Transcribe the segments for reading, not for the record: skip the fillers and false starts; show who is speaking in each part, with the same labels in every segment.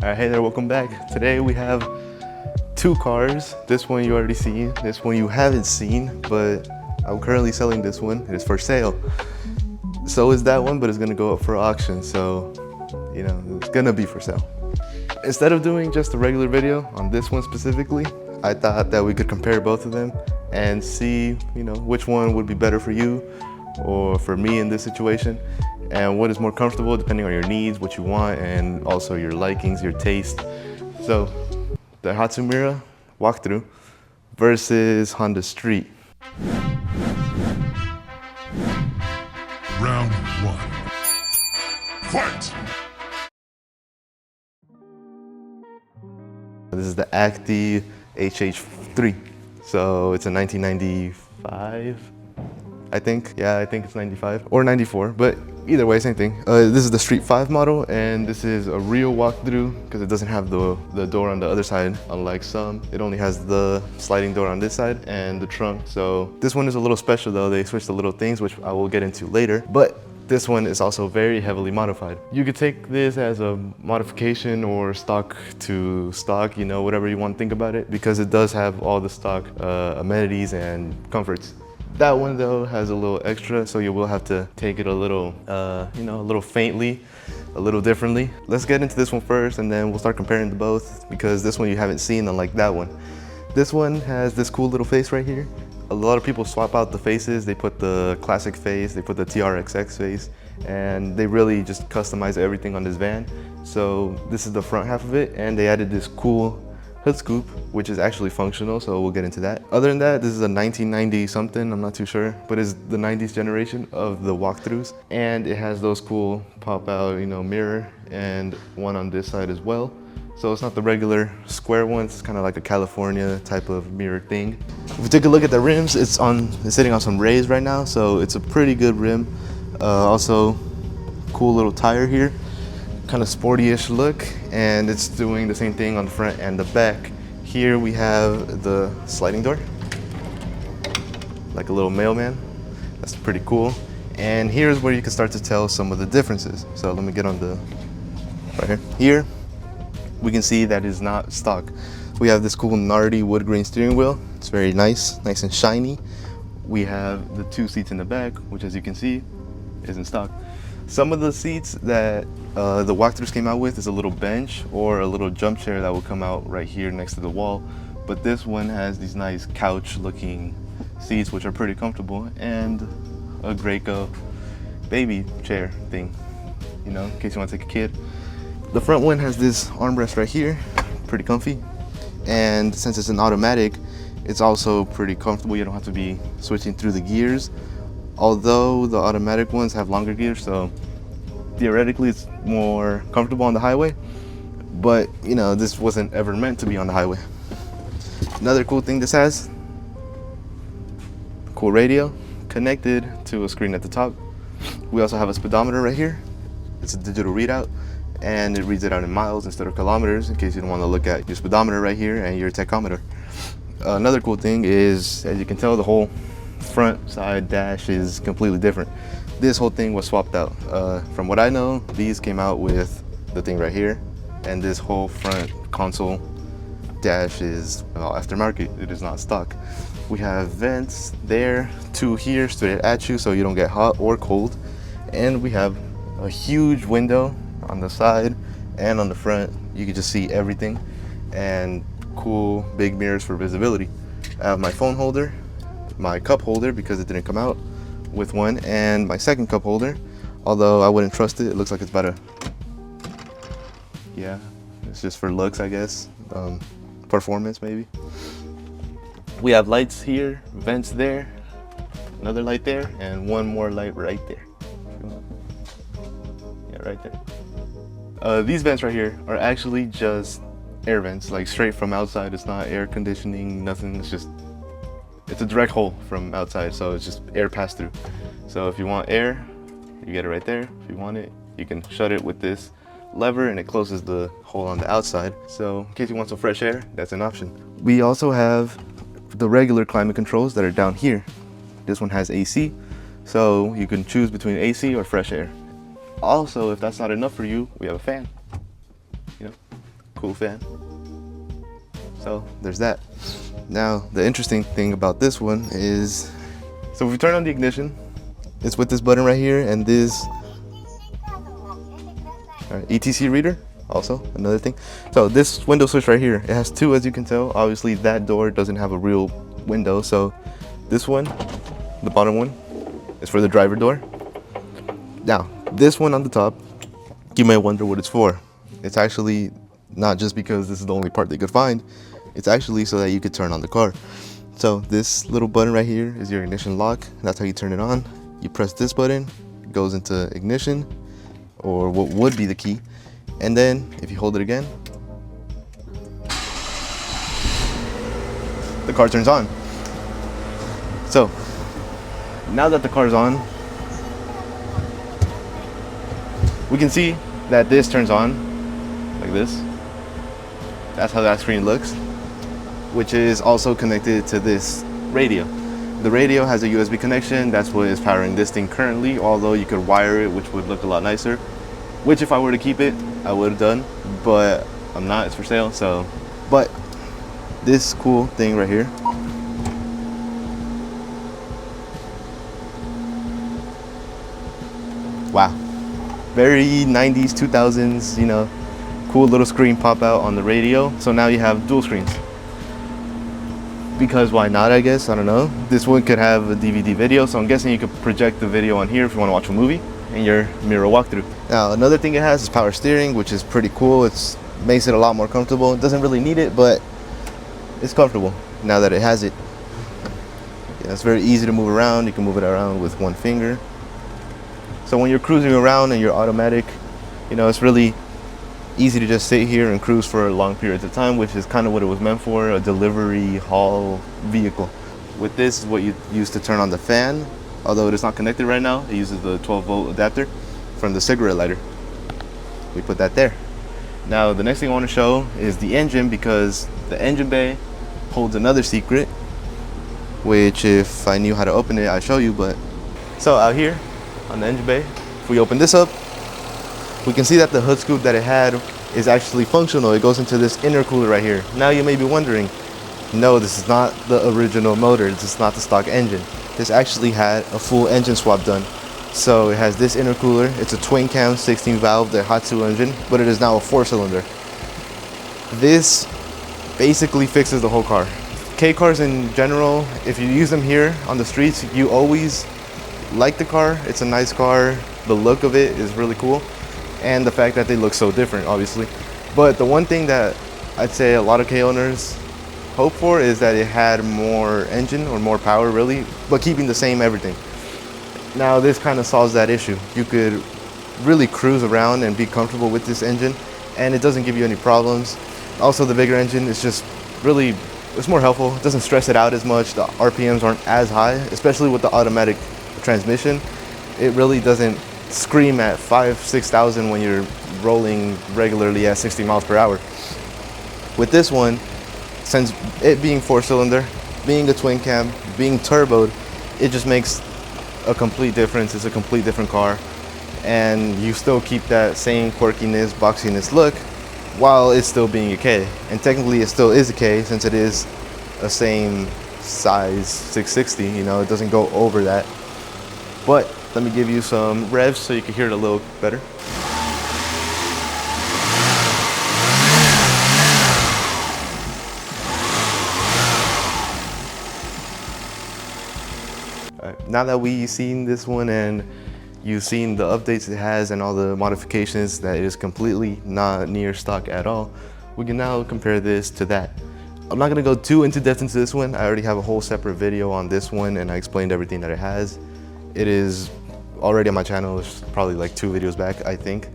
Speaker 1: Alright, hey there, welcome back. Today we have two cars. This one you already seen, this one you haven't seen, but I'm currently selling this one. It is for sale. So is that one, but it's gonna go up for auction. So, you know, it's gonna be for sale. Instead of doing just a regular video on this one specifically, I thought that we could compare both of them and see, you know, which one would be better for you or for me in this situation, and what is more comfortable depending on your needs, what you want, and also your likings, your taste. So, the Daihatsu Mira walkthrough versus Honda Street.
Speaker 2: Round one. Fight!
Speaker 1: This is the Acty HH3. So it's a 1995, I think. Yeah, I think it's 95 or 94, but either way, same thing. This is the Street 5 model, and this is a real walkthrough because it doesn't have the door on the other side, unlike some. It only has the sliding door on this side and the trunk. So this one is a little special though. They switched the little things, which I will get into later. But this one is also very heavily modified. You could take this as a modification or stock to stock, you know, whatever you want to think about it, because it does have all the stock amenities and comforts. That one though has a little extra, so you will have to take it a little, you know, a little faintly, a little differently. Let's get into this one first, and then we'll start comparing the both, because this one you haven't seen, unlike that one. This one has this cool little face right here. A lot of people swap out the faces. They put the classic face, they put the TRXX face, and they really just customize everything on this van. So this is the front half of it, and they added this cool hood scoop, which is actually functional, so we'll get into that. Other than that, this is a 1990 something, I'm not too sure, but it's the 90s generation of the walkthroughs, and it has those cool pop out, you know, mirror, and one on this side as well. So it's not the regular square one, it's kind of like a California type of mirror thing. If we take a look at the rims, it's sitting on some rays right now, so it's a pretty good rim. Also, cool little tire here, kind of sporty-ish look, and it's doing the same thing on the front and the back. Here we have the sliding door, like a little mailman. That's pretty cool. And here's where you can start to tell some of the differences. So let me get on the, right here. Here, we can see that is not stock. We have this cool Nardi wood grain steering wheel. It's very nice and shiny. We have the two seats in the back, which as you can see, isn't stock. Some of the seats that the walkthroughs came out with is a little bench or a little jump chair that will come out right here next to the wall. But this one has these nice couch looking seats, which are pretty comfortable, and a Graco baby chair thing, you know, in case you want to take a kid. The front one has this armrest right here, pretty comfy. And since it's an automatic, it's also pretty comfortable. You don't have to be switching through the gears. Although the automatic ones have longer gears, so theoretically it's more comfortable on the highway. But, you know, this wasn't ever meant to be on the highway. Another cool thing this has, cool radio connected to a screen at the top. We also have a speedometer right here. It's a digital readout, and it reads it out in miles instead of kilometers, in case you don't want to look at your speedometer right here and your tachometer. Another cool thing is, as you can tell, the whole front side dash is completely different. This whole thing was swapped out. From what I know, these came out with the thing right here, and this whole front console dash is aftermarket. It is not stock. We have vents there, two here straight at you so you don't get hot or cold, and we have a huge window on the side and on the front. You can just see everything, and cool big mirrors for visibility. I have my phone holder, my cup holder because it didn't come out with one, and my second cup holder, although I wouldn't trust it. It looks like it's about to, yeah, it's just for looks, I guess, performance maybe. We have lights here, vents there, another light there, and one more light right there. Yeah, right there. These vents right here are actually just air vents, like straight from outside. It's not air conditioning, nothing. It's a direct hole from outside, so it's just air pass through. So if you want air, you get it right there. If you want it, you can shut it with this lever and it closes the hole on the outside. So in case you want some fresh air, that's an option. We also have the regular climate controls that are down here. This one has AC, so you can choose between AC or fresh air. Also, if that's not enough for you, we have a fan. You know, Cool fan. So there's that. Now, the interesting thing about this one is, so if we turn on the ignition, it's with this button right here and this ETC reader, also another thing. So this window switch right here, it has two, as you can tell. Obviously that door doesn't have a real window, so this one, the bottom one, is for the driver door. Now, this one on the top, you may wonder what it's for. It's actually not just because this is the only part they could find, it's actually so that you could turn on the car. So this little button right here is your ignition lock. That's how you turn it on. You press this button, it goes into ignition, or what would be the key. And then if you hold it again, the car turns on. So now that the car's on, we can see that this turns on like this. That's how that screen looks, which is also connected to this radio. The radio has a USB connection. That's what is powering this thing currently, although you could wire it, which would look a lot nicer, which if I were to keep it, I would have done, but I'm not, it's for sale. So, but this cool thing right here, wow, very 90s, 2000s, you know, cool little screen pop out on the radio. So now you have dual screens. Because why not, I guess, I don't know. This one could have a DVD video, so I'm guessing you could project the video on here if you want to watch a movie in your Mira walkthrough. Now, another thing it has is power steering, which is pretty cool. It makes it a lot more comfortable. It doesn't really need it, but it's comfortable now that it has it. Yeah, it's very easy to move around. You can move it around with one finger. So when you're cruising around and you're automatic, you know, it's really easy to just sit here and cruise for long periods of time, which is kind of what it was meant for, a delivery haul vehicle. With this is what you use to turn on the fan, although it is not connected right now. It uses the 12-volt adapter from the cigarette lighter. We put that there. Now the next thing I want to show is the engine, because the engine bay holds another secret, which if I knew how to open it, I'd show you. But so out here on the engine bay, if we open this up, we can see that the hood scoop that it had is actually functional. It goes into this intercooler right here. Now you may be wondering, no, this is not the original motor. This is not the stock engine. This actually had a full engine swap done. So it has this intercooler. It's a twin cam 16 valve Daihatsu engine, but it is now a 4-cylinder. This basically fixes the whole car. K cars in general, if you use them here on the streets, you always like the car. It's a nice car. The look of it is really cool. And the fact that they look so different, obviously. But the one thing that I'd say a lot of K owners hope for is that it had more engine or more power, really, but keeping the same everything. Now this kind of solves that issue. You could really cruise around and be comfortable with this engine, and it doesn't give you any problems. Also, the bigger engine is just really, it's more helpful. It doesn't stress it out as much. The RPMs aren't as high, especially with the automatic transmission. It really doesn't scream at 5,000-6,000 when you're rolling regularly at 60 miles per hour. With this one, since it being 4-cylinder, being a twin cam, being turboed, it just makes a complete difference. It's a complete different car, and you still keep that same quirkiness, boxiness look while it's still being a K. And technically it still is a K since it is a same size 660, you know, it doesn't go over that. But let me give you some revs so you can hear it a little better. All right, now that we've seen this one and you've seen the updates it has and all the modifications that it is completely not near stock at all, we can now compare this to that. I'm not gonna go too into depth into this one. I already have a whole separate video on this one and I explained everything that it has. It is already on my channel. It's probably like 2 videos back, I think.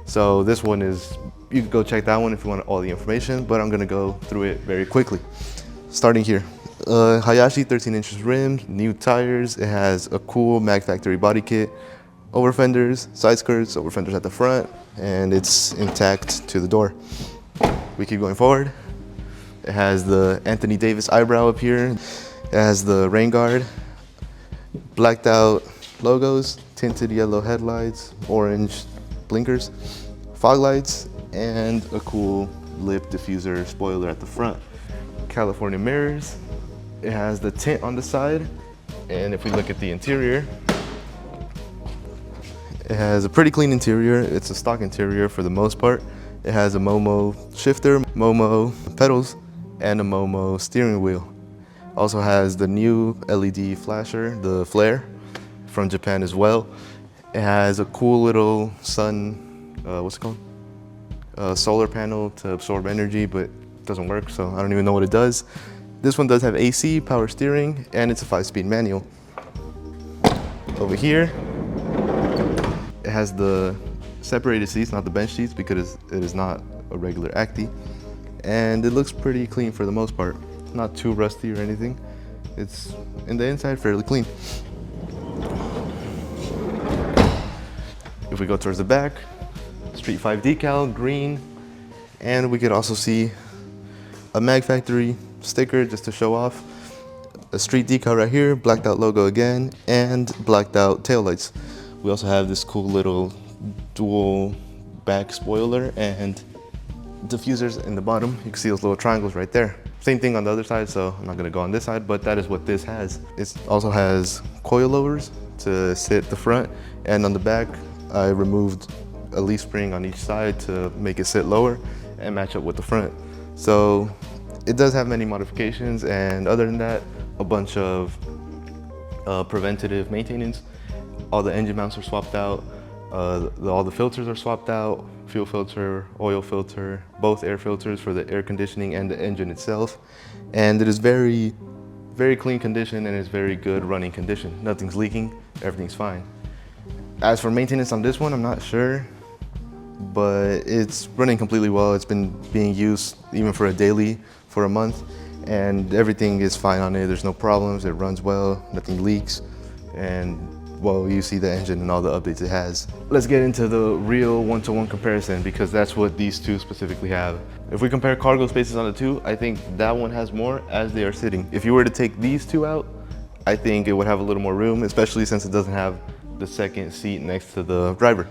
Speaker 1: So this one is, you can go check that one if you want all the information, but I'm gonna go through it very quickly. Starting here, Hayashi 13 inches rims, new tires. It has a cool Mag Factory body kit, over fenders, side skirts, over fenders at the front, and it's intact to the door. We keep going forward. It has the Anthony Davis eyebrow up here. It has the rain guard, blacked out logos, tinted yellow headlights, orange blinkers, fog lights, and a cool lip diffuser spoiler at the front. California mirrors. It has the tint on the side. And if we look at the interior, it has a pretty clean interior. It's a stock interior for the most part. It has a Momo shifter, Momo pedals, and a Momo steering wheel. Also has the new LED flasher, the flare, from Japan as well. It has a cool little sun, what's it called? Solar panel to absorb energy, but it doesn't work, so I don't even know what it does. This one does have AC, power steering, and it's a 5-speed manual. Over here, it has the separated seats, not the bench seats, because it is not a regular acty. And it looks pretty clean for the most part. Not too rusty or anything. It's, in the inside, fairly clean. If we go towards the back, Street 5 decal, green, and we could also see a Mag Factory sticker just to show off. A street decal right here, blacked out logo again, and blacked out taillights. We also have this cool little dual back spoiler and diffusers in the bottom. You can see those little triangles right there. Same thing on the other side, so I'm not gonna go on this side, but that is what this has. It also has coil lowers to sit at the front, and on the back, I removed a leaf spring on each side to make it sit lower and match up with the front. So it does have many modifications, and other than that, a bunch of preventative maintenance. All the engine mounts are swapped out, all the filters are swapped out, fuel filter, oil filter, both air filters for the air conditioning and the engine itself. And it is very, very clean condition, and it's very good running condition. Nothing's leaking, everything's fine. As for maintenance on this one, I'm not sure, but it's running completely well. It's been being used even for a daily for a month, and everything is fine on it. There's no problems, it runs well, nothing leaks, and well, you see the engine and all the updates it has. Let's get into the real one-to-one comparison, because that's what these two specifically have. If we compare cargo spaces on the two, I think that one has more as they are sitting. If you were to take these two out, I think it would have a little more room, especially since it doesn't have the second seat next to the driver.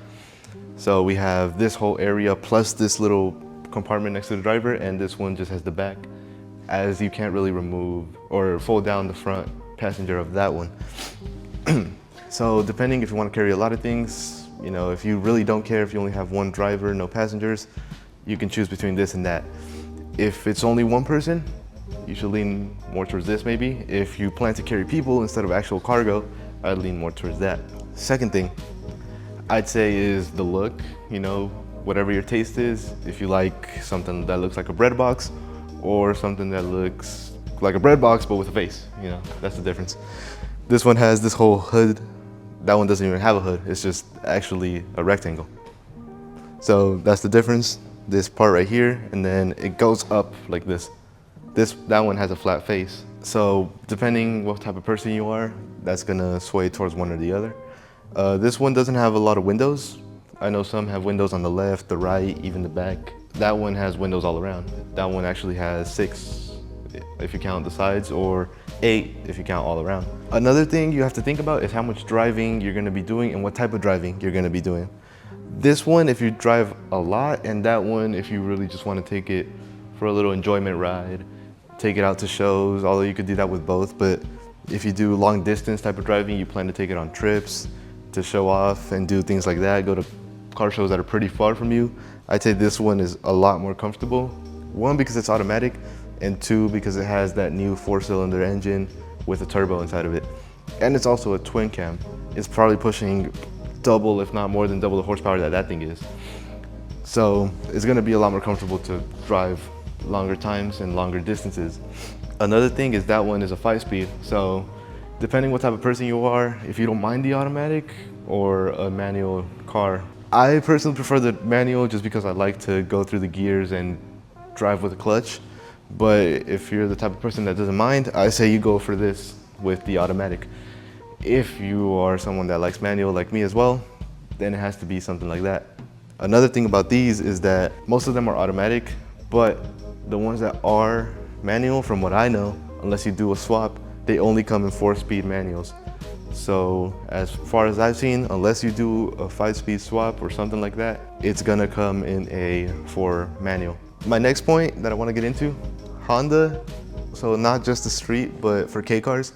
Speaker 1: So we have this whole area plus this little compartment next to the driver, and this one just has the back, as you can't really remove or fold down the front passenger of that one. So depending if you want to carry a lot of things, you know, if you really don't care, if you only have one driver, no passengers, you can choose between this and that. If it's only one person, you should lean more towards this maybe. If you plan to carry people instead of actual cargo, I'd lean more towards that. Second thing I'd say is the look, you know, whatever your taste is. If you like something that looks like a bread box, or something that looks like a bread box but with a face, you know, that's the difference. This one has this whole hood. That one doesn't even have a hood. It's just actually a rectangle. So that's the difference. This part right here, and then it goes up like this. That one has a flat face. So depending what type of person you are, that's gonna sway towards one or the other. This one doesn't have a lot of windows. I know some have windows on the left, the right, even the back. That one has windows all around. That one actually has 6 if you count the sides, or 8 if you count all around. Another thing you have to think about is how much driving you're gonna be doing and what type of driving you're gonna be doing. This one, if you drive a lot, and that one, if you really just wanna take it for a little enjoyment ride, take it out to shows, although you could do that with both, but if you do long distance type of driving, you plan to take it on trips to show off and do things like that, go to car shows that are pretty far from you, I'd say this one is a lot more comfortable. One, because it's automatic, and 2, because it has that new 4-cylinder engine with a turbo inside of it. And it's also a twin cam. It's probably pushing double, if not more than double the horsepower that thing is. So it's gonna be a lot more comfortable to drive longer times and longer distances. Another thing is that one is a 5-speed. So depending what type of person you are, if you don't mind the automatic or a manual car. I personally prefer the manual just because I like to go through the gears and drive with a clutch. But if you're the type of person that doesn't mind, I say you go for this with the automatic. If you are someone that likes manual like me as well, then it has to be something like that. Another thing about these is that most of them are automatic, but the ones that are manual, from what I know, unless you do a swap, they only come in 4-speed manuals. So as far as I've seen, unless you do a 5-speed swap or something like that, it's gonna come in a 4 manual. My next point that I want to get into, Honda. So not just the street, but for K cars,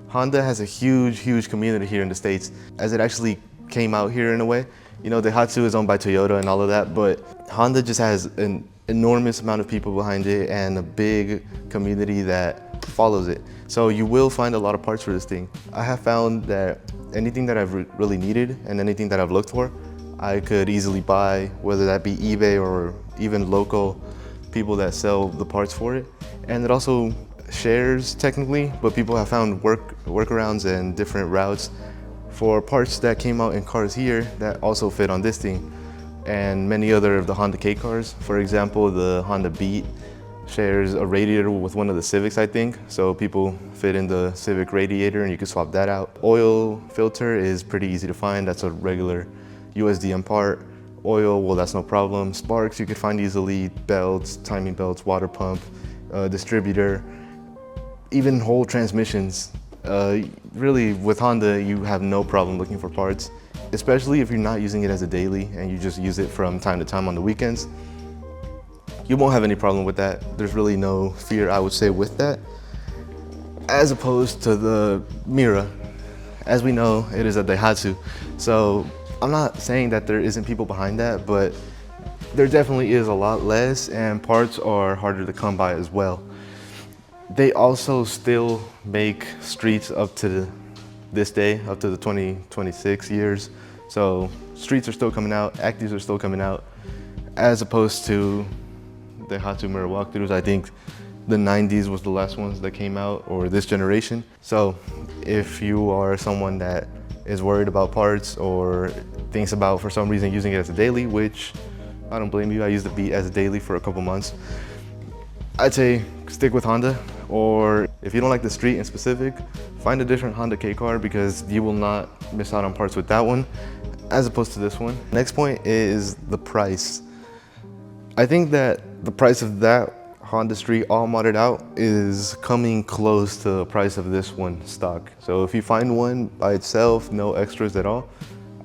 Speaker 1: Honda has a huge community here in the States, as it actually came out here in a way. You know, Daihatsu is owned by Toyota and all of that, but Honda just has an enormous amount of people behind it and a big community that follows it. So you will find a lot of parts for this thing. I have found that anything that I've really needed and anything that I've looked for, I could easily buy, whether that be eBay or even local people that sell the parts for it. And it also shares technically, but people have found workarounds and different routes for parts that came out in cars here that also fit on this thing. And many other of the Honda K cars, for example, the Honda Beat shares a radiator with one of the Civics, I think. So people fit in the Civic radiator and you can swap that out. Oil filter is pretty easy to find. That's a regular USDM part. Oil, well, that's no problem. Sparks you could find easily, belts, timing belts, water pump, distributor, even whole transmissions. Really, with Honda, you have no problem looking for parts, especially if you're not using it as a daily and you just use it from time to time on the weekends. You won't have any problem with that. There's really no fear, I would say, with that. As opposed to the Mira. As we know, it is a Daihatsu. So I'm not saying that there isn't people behind that, but there definitely is a lot less and parts are harder to come by as well. They also still make streets up to this day, up to the 2026 years. So streets are still coming out, acties are still coming out, as opposed to the Daihatsu Mira walkthroughs. I think the 90s was the last ones that came out, or this generation. So if you are someone that is worried about parts or thinks about for some reason using it as a daily, which I don't blame you, I used the Beat as a daily for a couple months, I'd say stick with Honda. Or if you don't like the street in specific, find a different Honda K car because you will not miss out on parts with that one as opposed to this one. Next point is the price. I think that the price of that Honda Street all modded out is coming close to the price of this one stock. So if you find one by itself, no extras at all,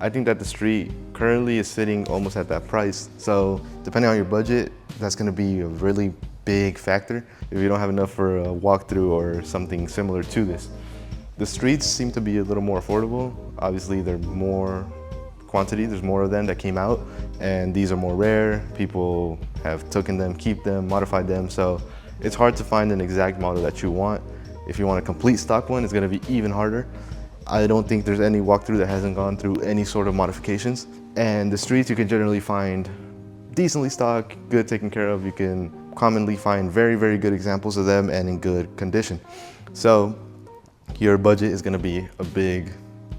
Speaker 1: I think that the Street currently is sitting almost at that price. So depending on your budget, that's gonna be a really big factor if you don't have enough for a walkthrough or something similar to this. The Streets seem to be a little more affordable. Obviously, they're more quantity, there's more of them that came out, and these are more rare. People have taken them, keep them, modified them, so it's hard to find an exact model that you want. If you want a complete stock one, it's gonna be even harder. I don't think there's any walkthrough that hasn't gone through any sort of modifications. And the Streets you can generally find decently stock, good taken care of. You can commonly find very good examples of them and in good condition. So your budget is gonna be a big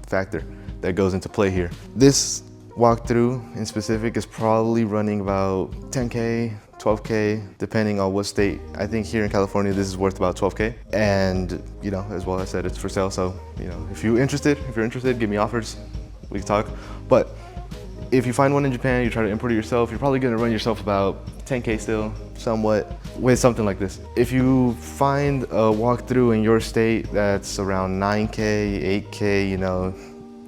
Speaker 1: factor that goes into play here. This walkthrough in specific is probably running about 10K, 12K, depending on what state. I think here in California, this is worth about 12K. And, you know, as well as I said, it's for sale. So, you know, if you're interested, give me offers, we can talk. But if you find one in Japan, you try to import it yourself, you're probably gonna run yourself about 10K still, somewhat, with something like this. If you find a walkthrough in your state that's around 9K, 8K, you know,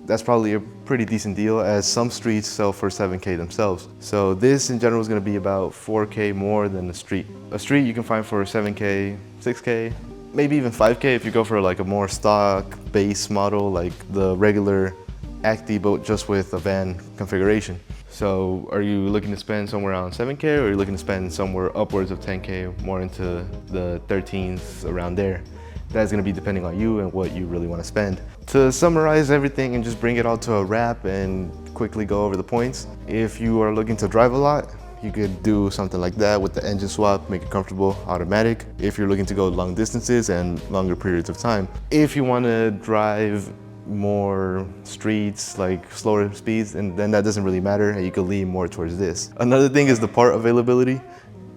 Speaker 1: that's probably a pretty decent deal, as some streets sell for 7K themselves. So this in general is gonna be about 4K more than a street. A street you can find for 7K, 6K, maybe even 5K if you go for like a more stock base model, like the regular acty boat just with a van configuration. So are you looking to spend somewhere around 7K, or are you looking to spend somewhere upwards of 10K, more into the 13s, around there? That's gonna be depending on you and what you really wanna spend. To summarize everything and just bring it all to a wrap and quickly go over the points, if you are looking to drive a lot, you could do something like that with the engine swap, make it comfortable, automatic. If you're looking to go long distances and longer periods of time. If you wanna drive more streets, like slower speeds, and then that doesn't really matter, and you can lean more towards this. Another thing is the part availability.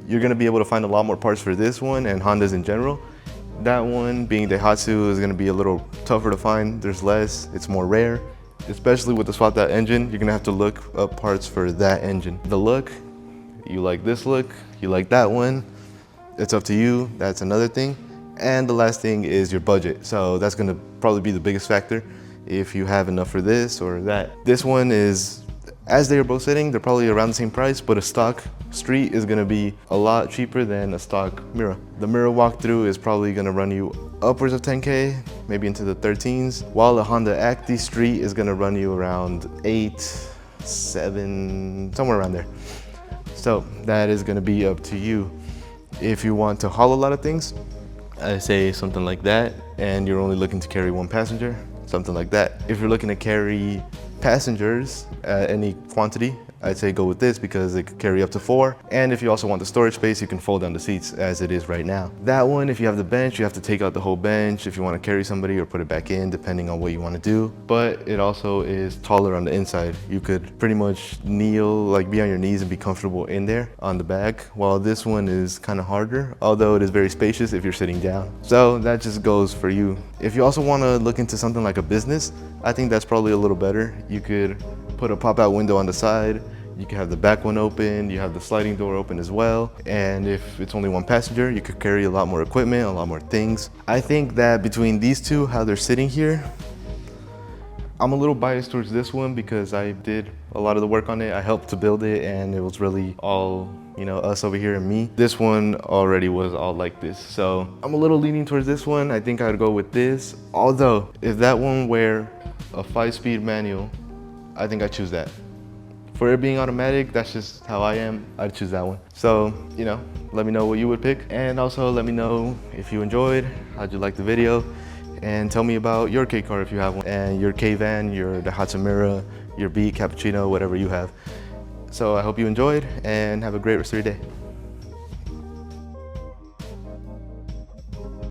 Speaker 1: You're gonna be able to find a lot more parts for this one and Hondas in general. That one, being Daihatsu, is gonna be a little tougher to find. There's less, it's more rare. Especially with the swapped out engine, you're gonna have to look up parts for that engine. The look, you like this look, you like that one, it's up to you, that's another thing. And the last thing is your budget. So that's gonna probably be the biggest factor, if you have enough for this or that. This one is, as they are both sitting, they're probably around the same price, but a stock Street is gonna be a lot cheaper than a stock Mira. The Mira walkthrough is probably gonna run you upwards of 10K, maybe into the 13s, while the Honda Acty Street is gonna run you around 8, 7, somewhere around there. So that is gonna be up to you. If you want to haul a lot of things, I say something like that, and you're only looking to carry one passenger, something like that. If you're looking to carry passengers at any quantity, I'd say go with this because it could carry up to 4. And if you also want the storage space, you can fold down the seats as it is right now. That one, if you have the bench, you have to take out the whole bench if you want to carry somebody or put it back in, depending on what you want to do. But it also is taller on the inside. You could pretty much kneel, like be on your knees and be comfortable in there on the back, while this one is kind of harder, although it is very spacious if you're sitting down. So that just goes for you. If you also want to look into something like a business, I think that's probably a little better. You could put a pop-out window on the side. You can have the back one open, you have the sliding door open as well. And if it's only one passenger, you could carry a lot more equipment, a lot more things. I think that between these two, how they're sitting here, I'm a little biased towards this one because I did a lot of the work on it. I helped to build it and it was really all, you know, us over here and me. This one already was all like this. So I'm a little leaning towards this one. I think I'd go with this. Although, if that one were a 5-speed manual, I think I'd choose that. For it being automatic, that's just how I am. I'd choose that one. So, you know, let me know what you would pick. And also let me know if you enjoyed, how'd you like the video, and tell me about your K car if you have one, and your K van, your Daihatsu Mira, your Beat, Cappuccino, whatever you have. So I hope you enjoyed and have a great rest of your day.